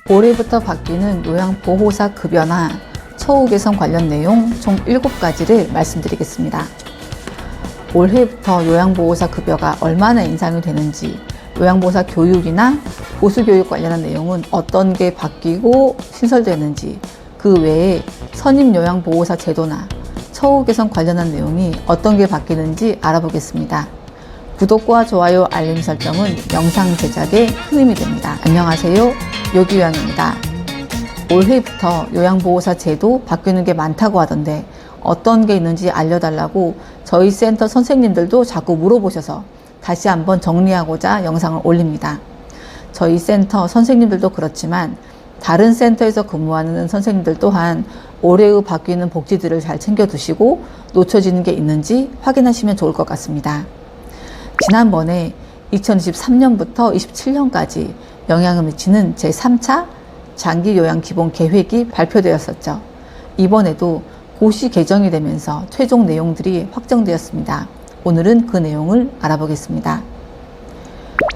올해부터 바뀌는 요양보호사 급여나 처우 개선 관련 내용 총 7가지를 말씀드리겠습니다. 올해부터 요양보호사 급여가 얼마나 인상이 되는지, 요양보호사 교육이나 보수교육 관련한 내용은 어떤 게 바뀌고 신설되는지, 그 외에 선임요양보호사 제도나 처우 개선 관련한 내용이 어떤 게 바뀌는지 알아보겠습니다. 구독과 좋아요, 알림 설정은 영상 제작에 큰 힘이 됩니다. 안녕하세요. 요기요양입니다. 올해부터 요양보호사 제도 바뀌는 게 많다고 하던데 어떤 게 있는지 알려달라고 저희 센터 선생님들도 자꾸 물어보셔서 다시 한번 정리하고자 영상을 올립니다. 저희 센터 선생님들도 그렇지만 다른 센터에서 근무하는 선생님들 또한 올해의 바뀌는 복지들을 잘 챙겨두시고 놓쳐지는 게 있는지 확인하시면 좋을 것 같습니다. 지난번에 2023년부터 27년까지 영향을 미치는 제3차 장기요양기본계획이 발표되었었죠. 이번에도 고시 개정이 되면서 최종 내용들이 확정되었습니다. 오늘은 그 내용을 알아보겠습니다.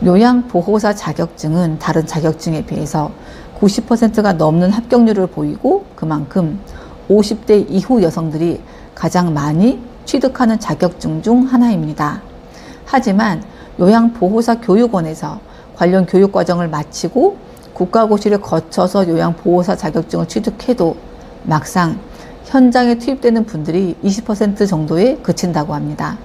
요양보호사 자격증은 다른 자격증에 비해서 90%가 넘는 합격률을 보이고 그만큼 50대 이후 여성들이 가장 많이 취득하는 자격증 중 하나입니다. 하지만 요양보호사 교육원에서 관련 교육과정을 마치고 국가고시를 거쳐서 요양보호사 자격증을 취득해도 막상 현장에 투입되는 분들이 20% 정도에 그친다고 합니다.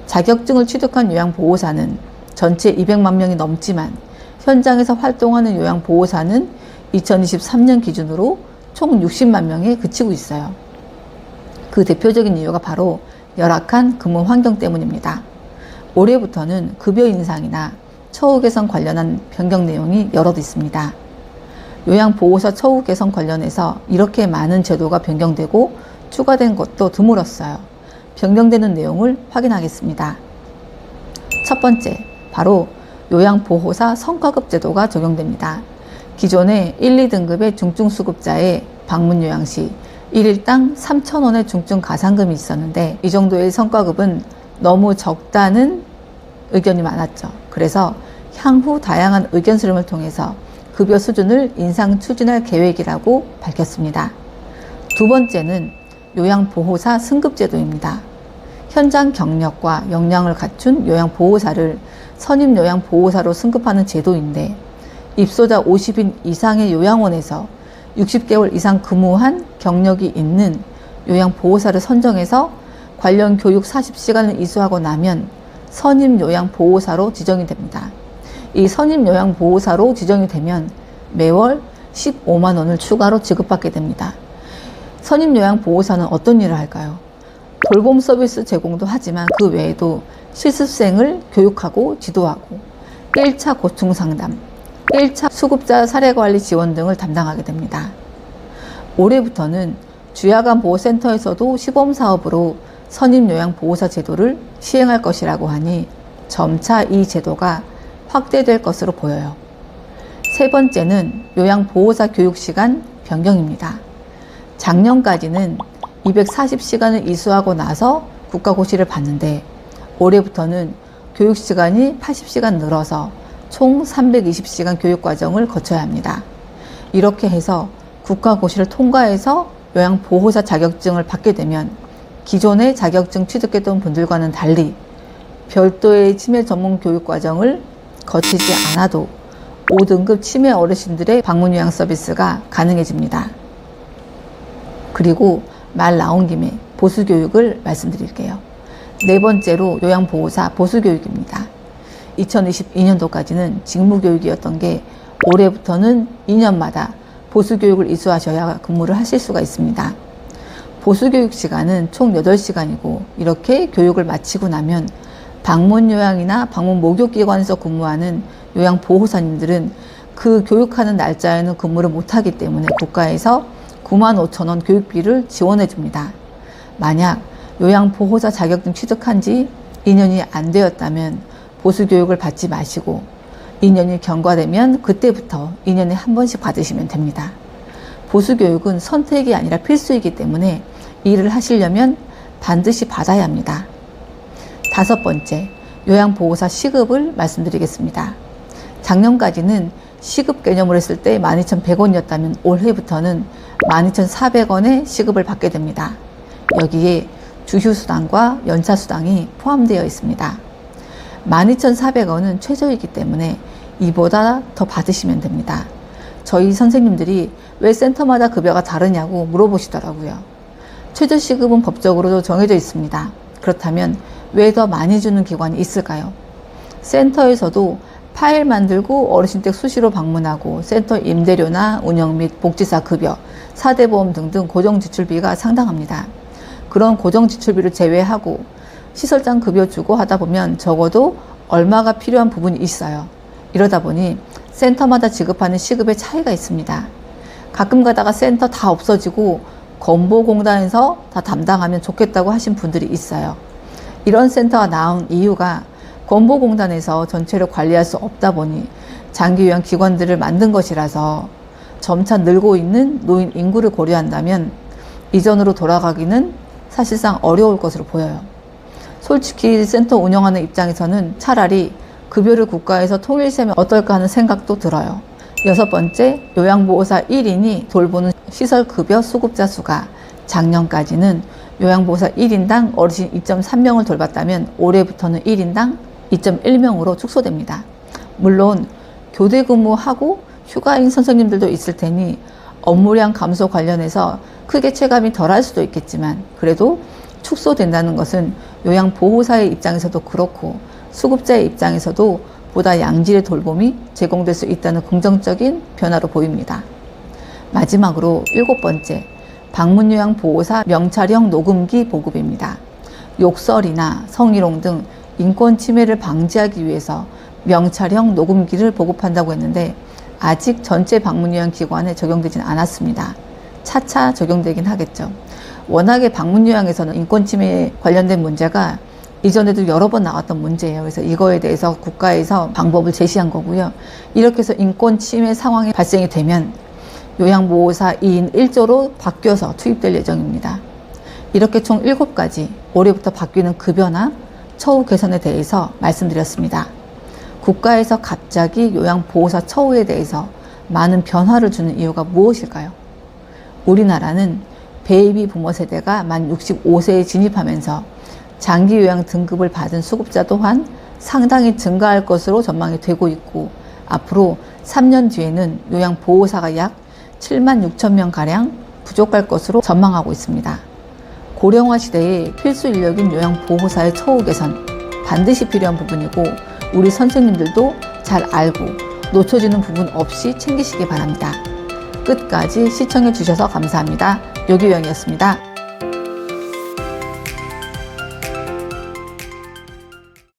자격증을 취득한 요양보호사는 전체 200만 명이 넘지만 현장에서 활동하는 요양보호사는 2023년 기준으로 총 60만 명에 그치고 있어요. 그 대표적인 이유가 바로 열악한 근무 환경 때문입니다. 올해부터는 급여 인상이나 처우 개선 관련한 변경 내용이 여럿 있습니다. 요양보호사 처우 개선 관련해서 이렇게 많은 제도가 변경되고 추가된 것도 드물었어요. 변경되는 내용을 확인하겠습니다. 첫 번째, 바로 요양보호사 성과급 제도가 적용됩니다. 기존에 1, 2등급의 중증수급자의 방문요양 시 1일당 3,000원의 중증 가상금이 있었는데 이 정도의 성과급은 너무 적다는 의견이 많았죠. 그래서 향후 다양한 의견 수렴을 통해서 급여 수준을 인상 추진할 계획이라고 밝혔습니다. 두 번째는 요양보호사 승급제도입니다. 현장 경력과 역량을 갖춘 요양보호사를 선임요양보호사로 승급하는 제도인데 입소자 50인 이상의 요양원에서 60개월 이상 근무한 경력이 있는 요양보호사를 선정해서 관련 교육 40시간을 이수하고 나면 선임요양보호사로 지정이 됩니다. 이 선임요양보호사로 지정이 되면 매월 15만 원을 추가로 지급받게 됩니다. 선임요양보호사는 어떤 일을 할까요? 돌봄 서비스 제공도 하지만 그 외에도 실습생을 교육하고 지도하고 1차 고충 상담, 1차 수급자 사례관리 지원 등을 담당하게 됩니다. 올해부터는 주야간보호센터에서도 시범사업으로 선임요양보호사 제도를 시행할 것이라고 하니 점차 이 제도가 확대될 것으로 보여요. 세 번째는 요양보호사 교육시간 변경입니다. 작년까지는 240시간을 이수하고 나서 국가고시를 봤는데 올해부터는 교육시간이 80시간 늘어서 총 320시간 교육과정을 거쳐야 합니다. 이렇게 해서 국가고시를 통과해서 요양보호사 자격증을 받게 되면 기존의 자격증 취득했던 분들과는 달리 별도의 치매 전문 교육과정을 거치지 않아도 5등급 치매 어르신들의 방문요양 서비스가 가능해집니다. 그리고 말 나온 김에 보수교육을 말씀드릴게요. 네 번째로 요양보호사 보수교육입니다. 2022년도까지는 직무교육이었던 게 올해부터는 2년마다 보수교육을 이수하셔야 근무를 하실 수가 있습니다. 보수교육 시간은 총 8시간이고 이렇게 교육을 마치고 나면 방문요양이나 방문 목욕기관에서 근무하는 요양보호사님들은 그 교육하는 날짜에는 근무를 못하기 때문에 국가에서 95,000원 교육비를 지원해 줍니다. 만약 요양보호사 자격증 취득한 지 2년이 안 되었다면 보수교육을 받지 마시고 2년이 경과되면 그때부터 2년에 한 번씩 받으시면 됩니다. 보수교육은 선택이 아니라 필수이기 때문에 일을 하시려면 반드시 받아야 합니다. 다섯 번째, 요양보호사 시급을 말씀드리겠습니다. 작년까지는 시급 개념으로 했을 때 12,100원이었다면 올해부터는 12,400원의 시급을 받게 됩니다. 여기에 주휴수당과 연차수당이 포함되어 있습니다. 12,400원은 최저이기 때문에 이보다 더 받으시면 됩니다. 저희 선생님들이 왜 센터마다 급여가 다르냐고 물어보시더라고요. 최저시급은 법적으로도 정해져 있습니다. 그렇다면 왜 더 많이 주는 기관이 있을까요? 센터에서도 파일 만들고 어르신댁 수시로 방문하고 센터 임대료나 운영 및 복지사 급여, 사대보험 등등 고정지출비가 상당합니다. 그런 고정지출비를 제외하고 시설장 급여 주고 하다 보면 적어도 얼마가 필요한 부분이 있어요. 이러다 보니 센터마다 지급하는 시급의 차이가 있습니다. 가끔 가다가 센터 다 없어지고 건보공단에서 다 담당하면 좋겠다고 하신 분들이 있어요. 이런 센터가 나온 이유가 건보공단에서 전체를 관리할 수 없다 보니 장기요양 기관들을 만든 것이라서 점차 늘고 있는 노인 인구를 고려한다면 이전으로 돌아가기는 사실상 어려울 것으로 보여요. 솔직히 센터 운영하는 입장에서는 차라리 급여를 국가에서 통일시하면 어떨까 하는 생각도 들어요. 6번째, 요양보호사 1인이 돌보는 시설급여 수급자 수가 작년까지는 요양보호사 1인당 어르신 2.3명을 돌봤다면 올해부터는 1인당 2.1명으로 축소됩니다. 물론 교대 근무하고 휴가인 선생님들도 있을 테니 업무량 감소 관련해서 크게 체감이 덜할 수도 있겠지만 그래도 축소된다는 것은 요양보호사의 입장에서도 그렇고 수급자의 입장에서도 보다 양질의 돌봄이 제공될 수 있다는 긍정적인 변화로 보입니다. 마지막으로 7번째, 방문요양보호사 명찰형 녹음기 보급입니다. 욕설이나 성희롱 등 인권 침해를 방지하기 위해서 명찰형 녹음기를 보급한다고 했는데 아직 전체 방문요양기관에 적용되진 않았습니다. 차차 적용되긴 하겠죠. 워낙에 방문요양에서는 인권침해에 관련된 문제가 이전에도 여러 번 나왔던 문제예요. 그래서 이거에 대해서 국가에서 방법을 제시한 거고요. 이렇게 해서 인권침해 상황이 발생이 되면 요양보호사 2인 1조로 바뀌어서 투입될 예정입니다. 이렇게 총 7가지 올해부터 바뀌는 급여나 처우 개선에 대해서 말씀드렸습니다. 국가에서 갑자기 요양보호사 처우에 대해서 많은 변화를 주는 이유가 무엇일까요? 우리나라는 베이비 부모 세대가 만 65세에 진입하면서 장기요양 등급을 받은 수급자 또한 상당히 증가할 것으로 전망이 되고 있고 앞으로 3년 뒤에는 요양보호사가 약 7만 6천 명가량 부족할 것으로 전망하고 있습니다. 고령화 시대에 필수 인력인 요양보호사의 처우 개선 반드시 필요한 부분이고 우리 선생님들도 잘 알고 놓쳐지는 부분 없이 챙기시기 바랍니다. 끝까지 시청해 주셔서 감사합니다. 요기요양이었습니다.